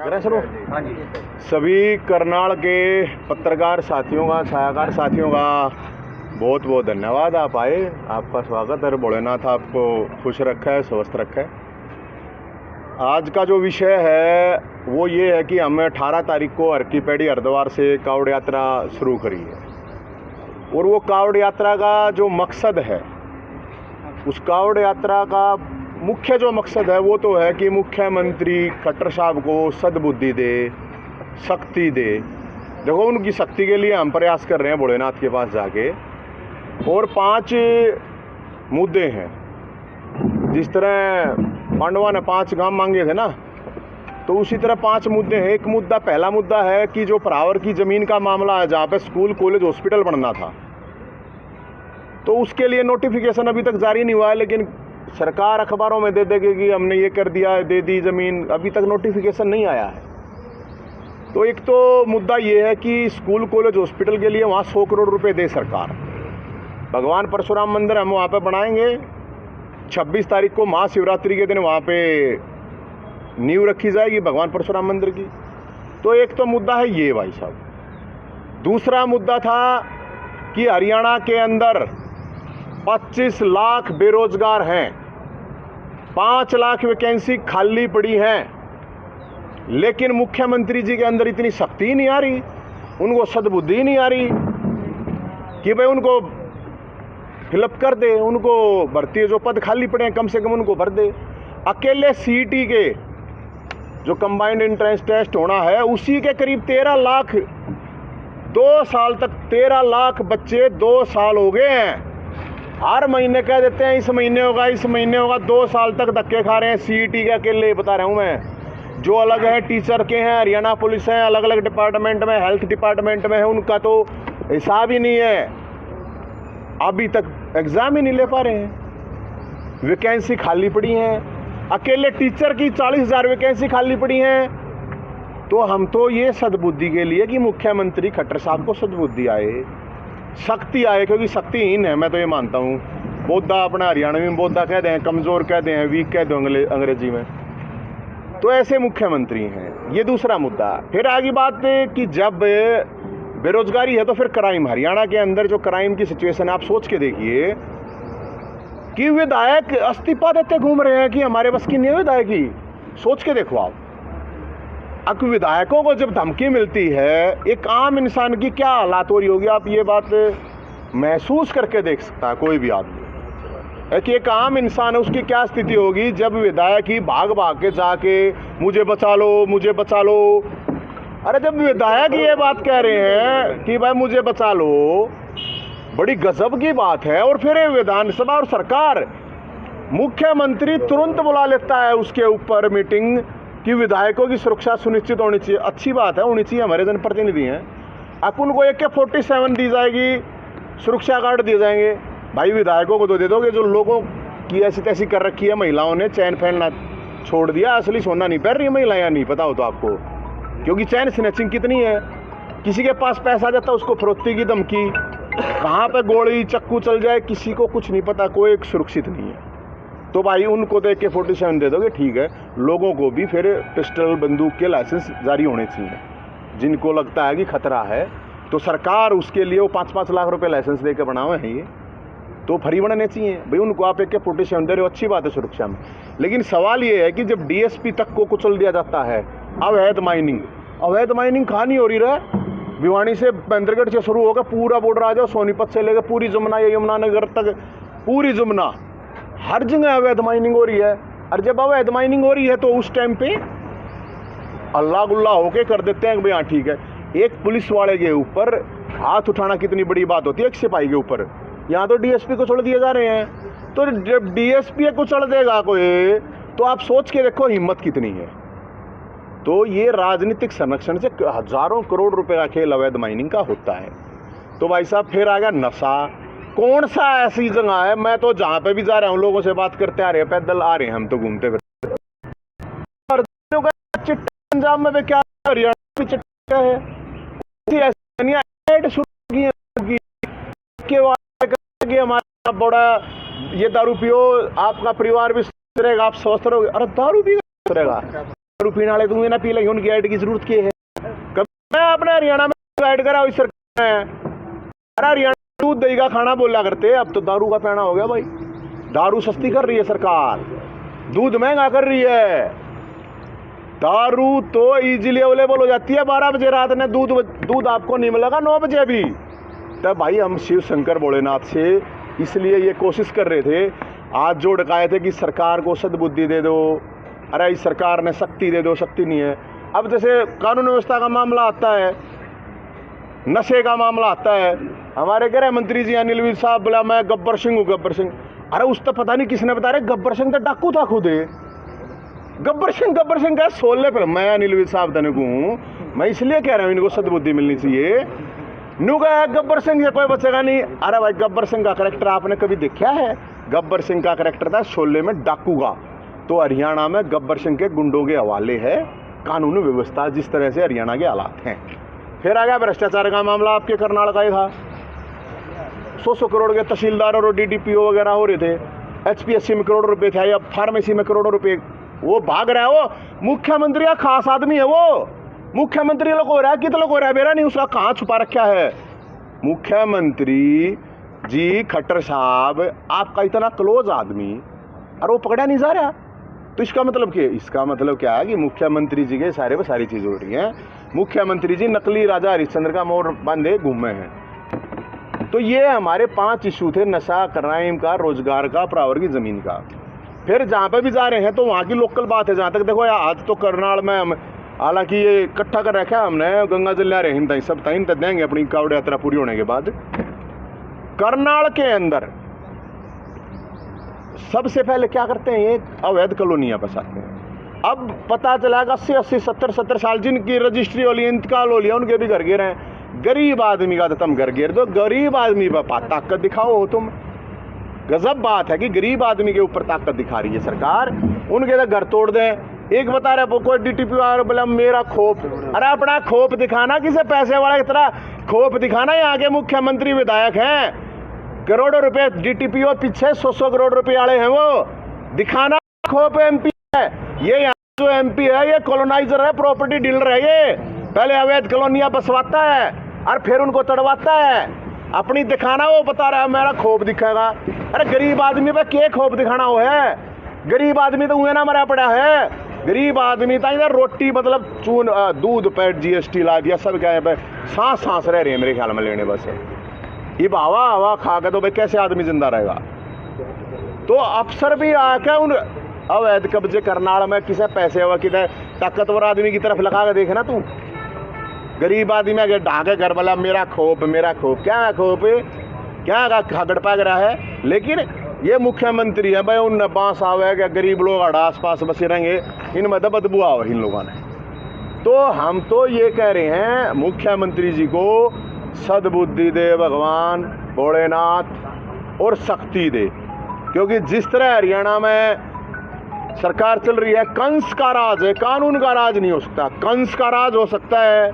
हाँ जी। सभी करनाल के पत्रकार साथियों का, छायाकार साथियों का बहुत बहुत धन्यवाद। आप आए, आपका स्वागत है। भोलेनाथ आपको खुश रखा है, स्वस्थ रखा है। आज का जो विषय है वो ये है कि हमने 18 तारीख को हर की पैड़ी हरिद्वार से कावड़ यात्रा शुरू करी है, और वो कावड़ यात्रा का जो मकसद है, उस कावड़ यात्रा का मुख्य जो मकसद है वो तो है कि मुख्यमंत्री खट्टर साहब को सद्बुद्धि दे, शक्ति दे। देखो, उनकी शक्ति के लिए हम प्रयास कर रहे हैं भोलेनाथ के पास जाके। और 5 मुद्दे हैं। जिस तरह पांडवा ने 5 गांव मांगे थे ना, तो उसी तरह 5 मुद्दे हैं। एक मुद्दा, पहला मुद्दा है कि जो परावर की ज़मीन का मामला है, जहाँ पे स्कूल कॉलेज हॉस्पिटल बनना था, तो उसके लिए नोटिफिकेशन अभी तक जारी नहीं हुआ है। लेकिन सरकार अखबारों में दे देगी कि हमने ये कर दिया है, दे दी ज़मीन, अभी तक नोटिफिकेशन नहीं आया है। तो एक तो मुद्दा ये है कि स्कूल कॉलेज हॉस्पिटल के लिए वहाँ 100 करोड़ रुपए दे सरकार। भगवान परशुराम मंदिर हम वहाँ पे बनाएंगे। 26 तारीख को महाशिवरात्रि के दिन वहाँ पे नींव रखी जाएगी भगवान परशुराम मंदिर की। तो एक तो मुद्दा है ये भाई साहब। दूसरा मुद्दा था कि हरियाणा के अंदर 25 लाख बेरोजगार हैं, 5 लाख वैकेंसी खाली पड़ी हैं, लेकिन मुख्यमंत्री जी के अंदर इतनी शक्ति नहीं आ रही, उनको सद्बुद्धि नहीं आ रही कि भाई उनको फिलअप कर दे, उनको भर्ती जो पद खाली पड़े हैं कम से कम उनको भर दे। अकेले सीईटी के जो कंबाइंड एंट्रेंस टेस्ट होना है, उसी के करीब 13 लाख, 2 साल तक 13 लाख बच्चे 2 साल हो गए हैं। हर महीने कह देते हैं इस महीने होगा, इस महीने होगा, 2 साल तक धक्के खा रहे हैं। सीईटी के अकेले बता रहा हूँ मैं। जो अलग है टीचर के हैं, हरियाणा पुलिस है, अलग अलग डिपार्टमेंट में, हेल्थ डिपार्टमेंट में है, उनका तो हिसाब ही नहीं है। अभी तक एग्ज़ाम ही नहीं ले पा रहे हैं, वैकेंसी खाली पड़ी हैं। अकेले टीचर की 40,000 वैकेंसी खाली पड़ी हैं। तो हम तो ये सद्बुद्धि के लिए कि मुख्यमंत्री खट्टर साहब को सद्बुद्धि आए, शक्ति आए, क्योंकि शक्तिहीन है, मैं तो ये मानता हूँ। बोधा अपना हरियाणवी में बोधा कहते हैं, कमज़ोर कहते हैं, वीक कहते हैं अंग्रेजी में। तो ऐसे मुख्यमंत्री हैं। ये दूसरा मुद्दा। फिर आगे बात कि जब बेरोजगारी है तो फिर क्राइम, हरियाणा के अंदर जो क्राइम की सिचुएशन है, आप सोच के देखिए कि विधायक इस्तीफा देते घूम रहे हैं कि हमारे बस की नहीं है विधायक की। सोच के देखो आप। अब विधायकों को जब धमकी मिलती है, एक आम इंसान की क्या हालात हो रही होगी, आप ये बात महसूस करके देख सकता है कोई भी आदमी है कि एक आम इंसान है, उसकी क्या स्थिति होगी जब विधायक ही भाग भाग के जाके मुझे बचा लो, मुझे बचा लो। अरे जब विधायक ये बात कह रहे हैं कि भाई मुझे बचा लो, बड़ी गजब की बात है। और फिर विधानसभा और सरकार, मुख्यमंत्री तुरंत बुला लेता है उसके ऊपर मीटिंग कि विधायकों की सुरक्षा सुनिश्चित होनी चाहिए। अच्छी बात है, होनी चाहिए, हमारे जनप्रतिनिधि हैं। अब उनको AK-47 दी जाएगी, सुरक्षा गार्ड दिए जाएंगे। भाई विधायकों को तो दे दोगे जो लोगों की ऐसी तैसी कर रखी है, महिलाओं ने चैन पहनना छोड़ दिया, असली सोना नहीं पहन रही है महिलाएं, नहीं पता हो तो आपको, क्योंकि चैन स्नैचिंग कितनी है। किसी के पास पैसा जाता है उसको फरोख्ती की धमकी, कहाँ पे गोली चक्कू चल जाए किसी को कुछ नहीं पता, कोई एक सुरक्षित नहीं है। तो भाई उनको तो AK-47 दे दोगे, ठीक है। लोगों को भी फिर पिस्टल बंदूक के लाइसेंस जारी होने चाहिए, जिनको लगता है कि खतरा है। तो सरकार उसके लिए वो 5-5 लाख रुपए लाइसेंस दे के बनाए हैं, ये तो फ्री बनने चाहिए भाई। उनको आप AK-47 दे रहे हो, अच्छी बात है सुरक्षा में। लेकिन सवाल ये है कि जब DSP तक को कुचल दिया जाता है, अवैध माइनिंग कहाँ नहीं हो रही है। भिवानी से बंदरगढ़ से शुरू होकर पूरा बॉर्डर आ जाओ, सोनीपत से लेकर पूरी जमुना या यमुनानगर तक, पूरी जमुना, हर जगह अवैध माइनिंग हो रही है। और जब अवैध माइनिंग हो रही है तो उस टाइम पे अल्लाह गुल्ला होके कर देते हैं कि भाई हाँ ठीक है। एक पुलिस वाले के ऊपर हाथ उठाना कितनी बड़ी बात होती है, एक सिपाही के ऊपर। यहाँ तो DSP को छोड़ दिए जा रहे हैं। तो जब DSP को चढ़ देगा कोई, तो आप सोच के देखो हिम्मत कितनी है। तो ये राजनीतिक संरक्षण से हजारों करोड़ रुपए का खेल अवैध माइनिंग का होता है। तो भाई साहब फिर आ गया नशा। कौन सा ऐसी जगह है, मैं तो जहाँ पे भी जा रहा हूँ लोगों से बात करते आ रहे हैं, पैदल आ रहे हैं हम तो घूमते फिरते। पंजाब में क्या, हरियाणा में चिट्टा है, हमारा बड़ा ये दारू पियो, आपका परिवार भी रहेगा, आप स्वस्थ रहोगे। अरे दारू भी रहेगा। दारू पीने वाले तुम्हें ना पी लेंगे, उनकी ऐड की जरूरत की है? कभी मैं अपने हरियाणा में ऐड करा इस सरकार ने? अरे हरियाणा दूध दही का खाना बोला करते, अब तो दारू का पीना हो गया भाई। दारू सस्ती कर रही है सरकार, दूध महंगा कर रही है। दारू तो इजीली अवेलेबल हो जाती है 12 बजे रात में, दूध आपको नहीं मिलेगा 9 बजे भी। तब भाई हम शिव शंकर भोलेनाथ से इसलिए ये कोशिश कर रहे थे, आज जो डकाए थे कि सरकार को सद्बुद्धि दे दो। अरे इस सरकार ने शक्ति दे दो, शक्ति नहीं है। अब जैसे कानून व्यवस्था का मामला आता है, नशे का मामला आता है, हमारे गृह मंत्री जी अनिल विज साहब बोला मैं गब्बर सिंह हूँ, गब्बर सिंह। अरे उस तो पता नहीं किसने बता रहे, गब्बर सिंह तो डाकू था खुद। गब्बर सिंह का 16 पर मैं अनिल विज साहब तने को हूँ, मैं इसलिए कह रहा हूँ इनको सद्बुद्धि मिलनी चाहिए। नू गया गब्बर सिंह से कोई बचेगा नहीं। अरे भाई गब्बर सिंह का करैक्टर आपने कभी देखा है? गब्बर सिंह का करैक्टर था शोले में डाकू का। तो हरियाणा में गब्बर सिंह के गुंडों के हवाले है कानून व्यवस्था, जिस तरह से हरियाणा के हालात हैं। फिर आ गया भ्रष्टाचार का मामला, आपके करनाल का ही था। 100 करोड़ के तहसीलदार और डीडीपीओ वगैरह हो रहे थे, एचपीएससी में करोड़ों रुपए थे, या फार्मेसी में करोड़ों रुपए। वो भाग रहा है, वो मुख्यमंत्री का खास आदमी है। वो मुख्यमंत्री लोग हो रहा है, कितने लोग हो रहा है मेरा नहीं, उसका कहाँ छुपा रखा है? मुख्यमंत्री जी खट्टर साहब आपका इतना क्लोज आदमी, और वो पकड़ा नहीं जा रहा। तो इसका मतलब क्या? इसका मतलब क्या है कि मुख्यमंत्री जी के सारे सारी चीज हो रही हैं। मुख्यमंत्री जी नकली राजा हरिश्चंद्र का मोर बांधे घूमे हैं। तो ये हमारे 5 इशू थे, नशा, क्राइम का, रोजगार का, प्रावर की जमीन का। फिर जहाँ पे भी जा रहे हैं तो वहाँ की लोकल बात है। जहाँ तक देखो आज तो करनाल में हम, हालांकि ये इकट्ठा कर रखा है हमने, गंगा जल ला रहे हैं सब टाइम तक देंगे अपनी कावड़ यात्रा पूरी होने के बाद। करनाल के अंदर सबसे पहले क्या करते हैं, ये अवैध कॉलोनियां बसाते हैं। अब पता चला 80-80, 70-70 साल जिनकी रजिस्ट्री हो ली, इंतकाल हो लिया, उनके भी घर गिर हैं। गरीब आदमी का तो तुम घर गिर दो, गरीब आदमी पर ताकत दिखाओ हो तुम। गजब बात है कि गरीब आदमी के ऊपर ताकत दिखा रही है सरकार, उनके तो घर तोड़ दें। एक बता रहे कोई डीटीपी बोला मेरा खोप, अरे अपना खोप दिखाना, किसे पैसे वाला की तरह खोप दिखाना। यहाँ के मुख्यमंत्री विधायक हैं, करोड़ों रुपए डीटीपीओ पीछे 100 करोड़ रुपए वाले हैं, वो दिखाना खोप एमपी है। ये यहाँ जो एमपी है ये कॉलोनाइजर है, प्रॉपर्टी डीलर है। ये पहले अवैध कॉलोनियां बसवाता है और फिर उनको तड़वाता है। अपनी दिखाना, वो बता रहा है मेरा खोप दिखेगा। अरे गरीब आदमी पे क्या खोप दिखाना हो है? गरीब आदमी तो उन्हें ना मरा पड़ा है। गरीब आदमी था इधर रोटी मतलब चून दूध पे जीएसटी ला दिया, सब क्या है सांस रह रही है मेरे ख्याल में लेने। बस ये हवा खा के तो भाई कैसे आदमी जिंदा रहेगा? तो अफसर भी आके उन अवैध कब्जे करनाल में किसे पैसे हुआ, किधर ताकतवर आदमी की तरफ लगा के देखना तू। गरीब आदमी आगे ढाके घर वाला मेरा खोप क्या है? खोप क्या खगड़ पाग रहा है। लेकिन ये मुख्यमंत्री है भाई, उन बांस आवे क्या गरीब लोग आस पास बसे रहेंगे, इनमें तो बदबू आओ इन लोगों ने। तो हम तो ये कह रहे हैं मुख्यमंत्री जी को सद्बुद्धि दे भगवान भोलेनाथ और शक्ति दे, क्योंकि जिस तरह हरियाणा में सरकार चल रही है, कंस का राज है, कानून का राज नहीं हो सकता। कंस का राज हो सकता है,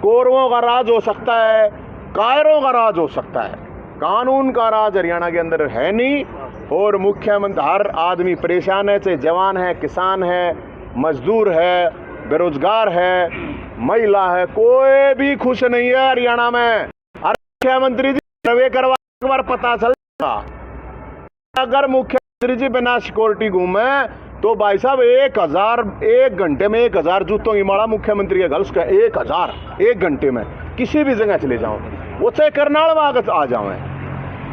कौरवों का राज हो सकता है, कायरों का राज हो सकता है, कानून का राज हरियाणा के अंदर है नहीं। और मुख्यमंत्री, हर आदमी परेशान है, चाहे जवान है, किसान है, मजदूर है, बेरोजगार है, महिला है, कोई भी खुश नहीं है हरियाणा में। मुख्यमंत्री जी सर्वे करवा एक बार पता चलेगा। अगर मुख्यमंत्री जी बिना सिक्योरिटी घूमे तो भाई साहब 1 घंटे में 1000 जूतों की माला मुख्यमंत्री के गल्स का 1000 1 घंटे में किसी भी जगह चले जाओ, वो चाहे करनाल में आ जाओ।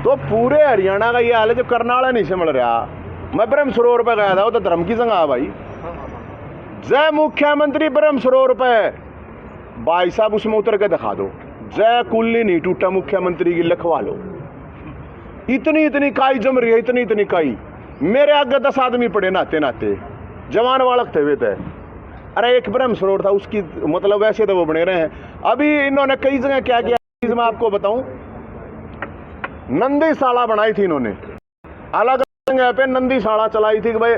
तो पूरे हरियाणा का ये हाल है, जो करनाल नहीं समझ रहा। मैं ब्रह्म सरोवर पे गया था, वो तो धर्म की जगह है भाई। जय मुख्यमंत्री ब्रह्म सरोवर पे भाई साहब उसमें उतर के दिखा दो, जय कुल्ली नहीं टूटा मुख्यमंत्री की लिखवा लो। इतनी काई जम रही है, इतनी काई। मेरे आगे 10 आदमी पड़े नाते जवान वालक थे वे थे। अरे एक ब्रह्म सरोवर था, उसकी मतलब वैसे तो वो बने रहे हैं। अभी इन्होंने कई जगह क्या किया मैं आपको बताऊं, नंदीशाला बनाई थी इन्होंने, अलग जगह पे नंदीशाला चलाई थी कि भाई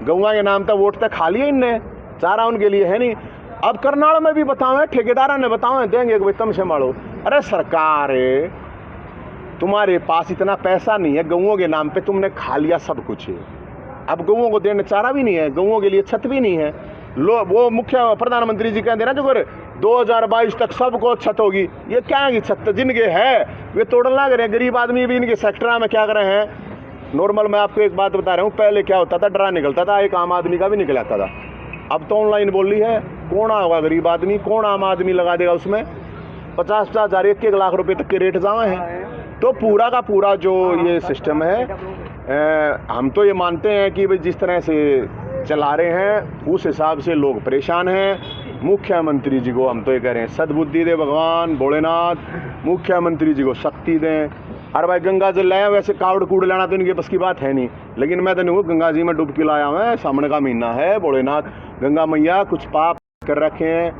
गौवा के नाम तक वोट तक खा लिए इनने, चारा उनके लिए है नहीं। अब करनाल में भी बताओ, ठेकेदार ने बताओ देंगे कि भाई तुम संभालो। अरे सरकार तुम्हारे पास इतना पैसा नहीं है, गौओं के नाम पे तुमने खा लिया सब कुछ है। अब गौओं को देने चारा भी नहीं है, गौओं के लिए छत भी नहीं है, वो मुख्य प्रधानमंत्री जी कहते ना जो 2022 तक सबको छत होगी। ये क्या है छत जिनके है वे तोड़ना कर रहे हैं, गरीब आदमी भी इनके सेक्टर में क्या कर रहे हैं। नॉर्मल मैं आपको एक बात बता रहा हूँ, पहले क्या होता था, डरा निकलता था, एक आम आदमी का भी निकल आता था। अब तो ऑनलाइन बोल रही है, कौन होगा गरीब आदमी, कौन आम आदमी लगा देगा उसमें 50-50 हज़ार 1-1 लाख रुपए तक के रेट जाए हैं। तो पूरा का पूरा जो ये सिस्टम है, हम तो ये मानते हैं कि भाई जिस तरह से चला रहे हैं उस हिसाब से लोग परेशान हैं। मुख्यमंत्री जी को हम तो ये कह रहे हैं सद्बुद्धि दे भगवान भोलेनाथ, मुख्यमंत्री जी को शक्ति दें। अरे भाई गंगा जल लाए, वैसे कावड़ कूड़ लाना तो इनके बस की बात है नहीं, लेकिन मैं तो नहीं गंगा जी में डुबकी लाया हूँ, सामने का महीना है, भोलेनाथ गंगा मैया कुछ पाप कर रखे हैं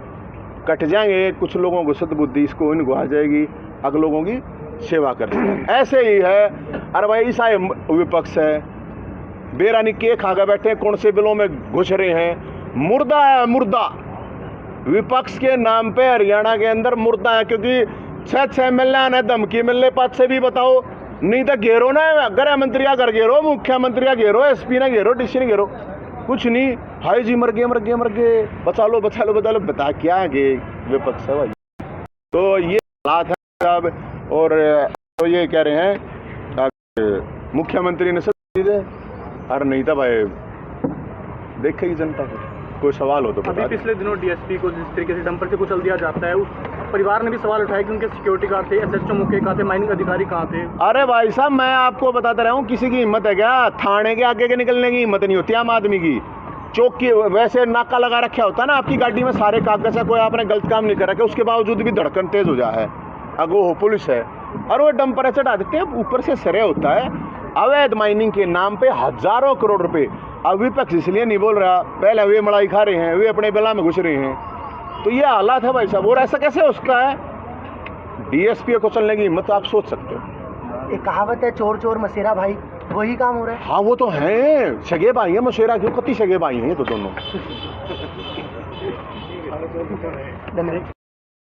कट जाएंगे, कुछ लोगों को सद्बुद्धि इसको इनको आ जाएगी, अगले लोगों की सेवा कर ऐसे ही है। अरे भाई ईसाई विपक्ष है, बेरानी के खा के बैठे, कौन से बिलों में घुस रहे हैं, मुर्दा है मुर्दा। विपक्ष के नाम पे हरियाणा के अंदर मुर्दा है, क्योंकि 6 मिलने आने धमकी मिलने पास से भी बताओ, नहीं तो घेरो ना, गृह मंत्री का घर घेरो, मुख्यमंत्री का घेरो, SP ने घेरो, DC ने घेरो, कुछ नहीं। हाय जी मर गए, बचा लो, बता क्या है विपक्ष है भाई। तो ये हालात है साहब, और तो ये कह रहे हैं मुख्यमंत्री ने सत्ता दे, अरे नहीं था भाई देखेगी जनता को, कोई सवाल हो तो बता। अभी पिछले दिनों DSP को जिस तरीके से डंपर से कुचल दिया जाता है, उस परिवार ने भी सवाल उठाया कि उनके सिक्योरिटी गार्ड थे, SHO मुख्य कहाँ थे, माइनिंग अधिकारी कहाँ थे। अरे भाई साहब मैं आपको बताता रहा हूँ, किसी की हिम्मत है क्या, थाने के आगे के निकलने की हिम्मत नहीं होती आम आदमी की। चौक की वैसे नाका लगा रखा होता है ना आपकी गाड़ी में, सारे कागज है, कोई आपने गलत काम नहीं कर रखा, उसके बावजूद भी धड़कन तेज हो जाए, अगो हो पुलिस है, और वो डंपर चढ़ा देते हैं, ऊपर से सरे होता है। अवैध माइनिंग के नाम पे हजारों करोड़ रुपए। अब विपक्ष इसलिए नहीं बोल रहा, पहले वे मलाई खा रहे हैं, वे अपने बेला में घुस रहे हैं, तो ये हालात है भाई साहब। और ऐसा कैसे उसका है, DSP को चलने की हिम्मत आप सोच सकते हो। एक कहावत है, चोर चोर मसेरा भाई, वही काम हो रहा है। हाँ वो तो है, सगे भाई है, मशेरा क्यों, कति सगे भाई हैं तो दोनों। धन्यवाद।